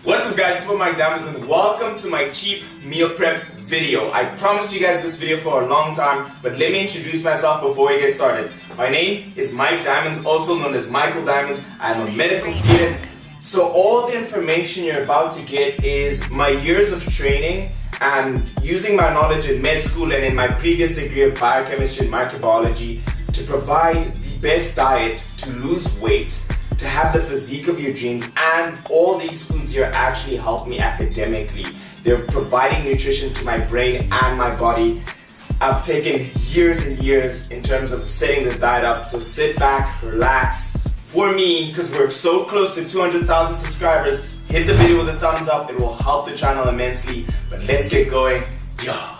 What's up guys, it's Mike Diamonds and welcome to my cheap meal prep video. I promised you guys this video for a long time, but let me introduce myself before we get started. My name is Mike Diamonds, also known as Michael Diamonds. I'm a medical student. So all the information you're about to get is my years of training and using my knowledge in med school and in my previous degree of biochemistry and microbiology to provide the best diet to lose weight, to have the physique of your dreams, and all these foods here actually help me academically. They're providing nutrition to my brain and my body. I've taken years and years in terms of setting this diet up, so sit back, relax. For me, because we're so close to 200,000 subscribers, hit the video with a thumbs up, it will help the channel immensely. But let's get going, yeah.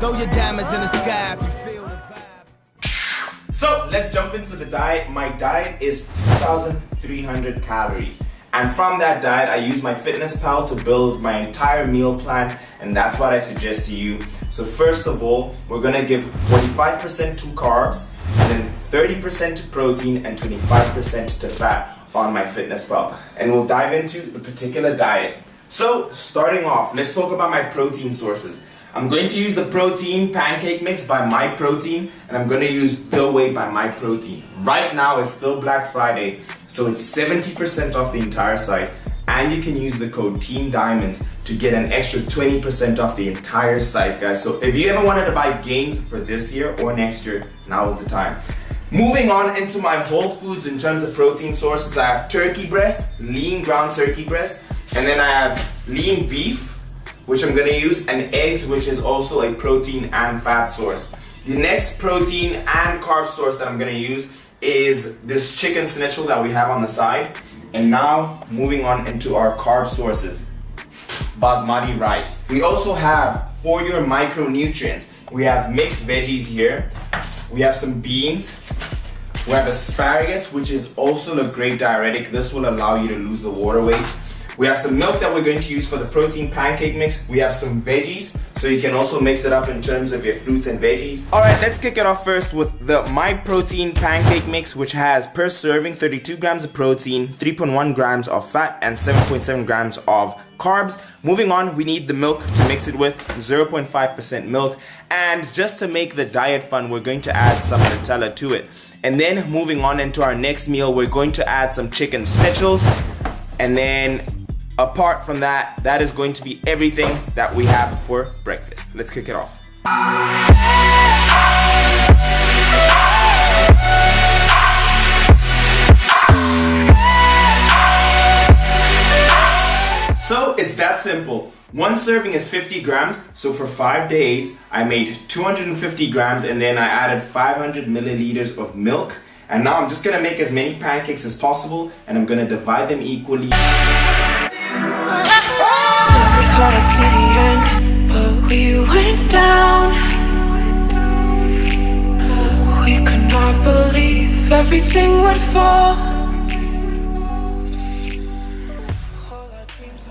Throw your diamonds in the sky if you feel the vibe. So let's jump into the diet. My diet is 2,300 calories. And from that diet, I use MyFitnessPal to build my entire meal plan, and that's what I suggest to you. So first of all, we're gonna give 45% to carbs, and then 30% to protein, and 25% to fat on MyFitnessPal. And we'll dive into the particular diet. So starting off, let's talk about my protein sources. I'm going to use the protein pancake mix by MyProtein, and I'm going to use Build Weight by MyProtein. Right now it's still Black Friday, so it's 70% off the entire site, and you can use the code Team Diamonds to get an extra 20% off the entire site, guys. So if you ever wanted to buy gains for this year or next year, now is the time. Moving on into my whole foods in terms of protein sources, I have turkey breast, lean ground turkey breast, and then I have lean beef, which I'm gonna use, and eggs, which is also a protein and fat source. The next protein and carb source that I'm gonna use is this chicken schnitzel that we have on the side. And now moving on into our carb sources, basmati rice. We also have, for your micronutrients, we have mixed veggies here. We have some beans. We have asparagus, which is also a great diuretic. This will allow you to lose the water weight. We have some milk that we're going to use for the protein pancake mix. We have some veggies, so you can also mix it up in terms of your fruits and veggies. Alright, let's kick it off first with the MyProtein pancake mix, which has per serving 32 grams of protein, 3.1 grams of fat, and 7.7 grams of carbs. Moving on, we need the milk to mix it with, 0.5% milk. And just to make the diet fun, we're going to add some Nutella to it. And then moving on into our next meal, we're going to add some chicken schnitzels. And then apart from that, that is going to be everything that we have for breakfast. Let's kick it off. So it's that simple. One serving is 50 grams, so for 5 days, I made 250 grams and then I added 500 milliliters of milk. And now I'm just gonna make as many pancakes as possible, and I'm gonna divide them equally. Never thought I'd see the end, but we went down. We could not believe everything would fall.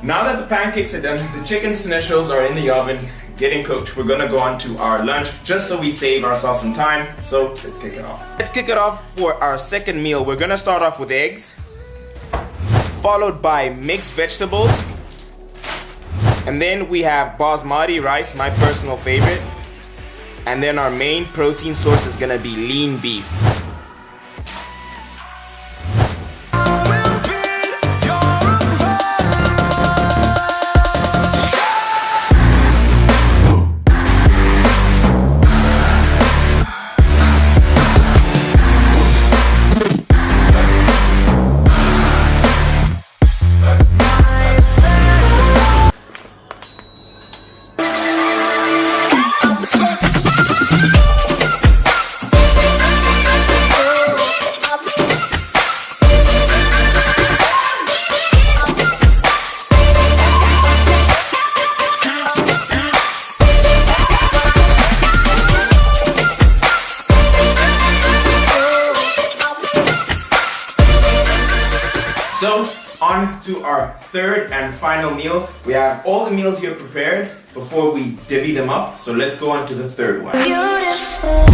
Now that the pancakes are done, the chicken schnitzels are in the oven, getting cooked. We're gonna go on to our lunch, just so we save ourselves some time. So let's kick it off. Let's kick it off for our second meal. We're gonna start off with eggs, followed by mixed vegetables. And then we have basmati rice, my personal favorite. And then our main protein source is gonna be lean beef. So on to our third and final meal. We have all the meals here prepared before we divvy them up. So let's go on to the third one. Beautiful.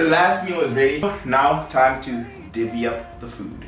The last meal is ready. Now, time to divvy up the food.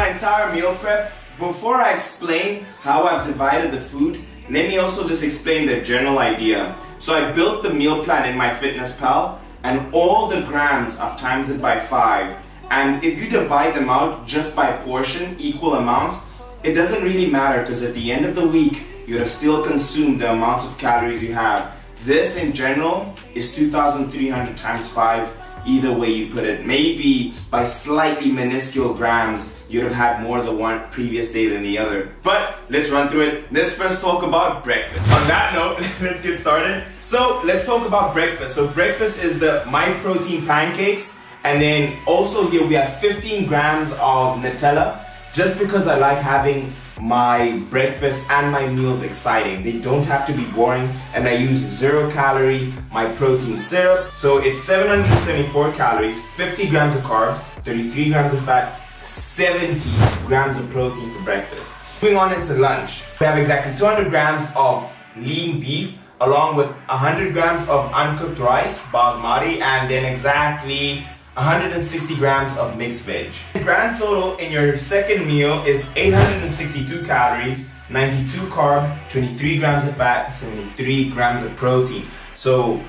Entire meal prep. Before I explain how I've divided the food, let me also just explain the general idea. So I built the meal plan in MyFitnessPal, and all the grams I've times it by 5. And if you divide them out just by portion, equal amounts, it doesn't really matter, because at the end of the week you'd have still consumed the amount of calories you have. This in general is 2,300 times 5. Either way you put it, maybe by slightly minuscule grams, you'd have had more the one previous day than the other. But let's run through it. Let's first talk about breakfast. On that note, let's get started. So let's talk about breakfast. So breakfast is the My Protein pancakes. And then also here we have 15 grams of Nutella, just because I like having my breakfast and my meals exciting. They don't have to be boring, and I use 0 calorie My Protein syrup. So it's 774 calories, 50 grams of carbs, 33 grams of fat, 70 grams of protein for breakfast. Moving on into lunch, we have exactly 200 grams of lean beef along with 100 grams of uncooked rice, basmati, and then exactly 160 grams of mixed veg. The grand total in your second meal is 862 calories, 92 carb, 23 grams of fat, 73 grams of protein. So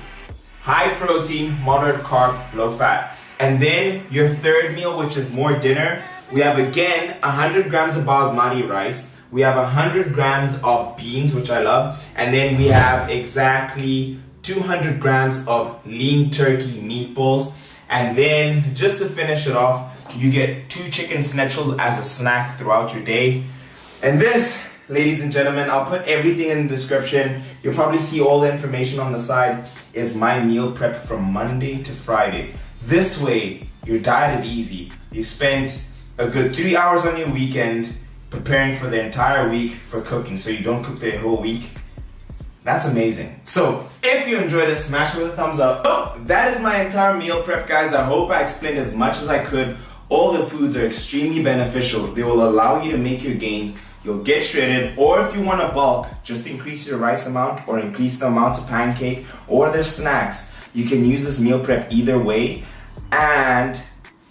high protein, moderate carb, low fat. And then your third meal, which is more dinner, we have again 100 grams of basmati rice. We have 100 grams of beans, which I love. And then we have exactly 200 grams of lean turkey meatballs. And then just to finish it off, you get 2 chicken schnitzels as a snack throughout your day. And this, ladies and gentlemen, I'll put everything in the description. You'll probably see all the information on the side, is my meal prep from Monday to Friday. This way, your diet is easy. You spent a good 3 hours on your weekend preparing for the entire week for cooking, so you don't cook the whole week. That's amazing. So, if you enjoyed it, smash it with a thumbs up. So, that is my entire meal prep, guys. I hope I explained as much as I could. All the foods are extremely beneficial. They will allow you to make your gains. You'll get shredded, or if you want to bulk, just increase your rice amount or increase the amount of pancake or their snacks. You can use this meal prep either way, and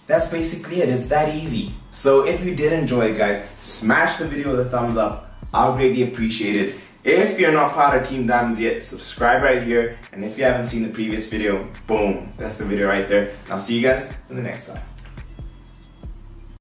that's basically it. It's that easy. So if you did enjoy it, guys, smash the video with a thumbs up. I'll greatly appreciate it. If you're not part of Team Diamonds yet, subscribe right here. And if you haven't seen the previous video, boom, that's the video right there. And I'll see you guys in the next time.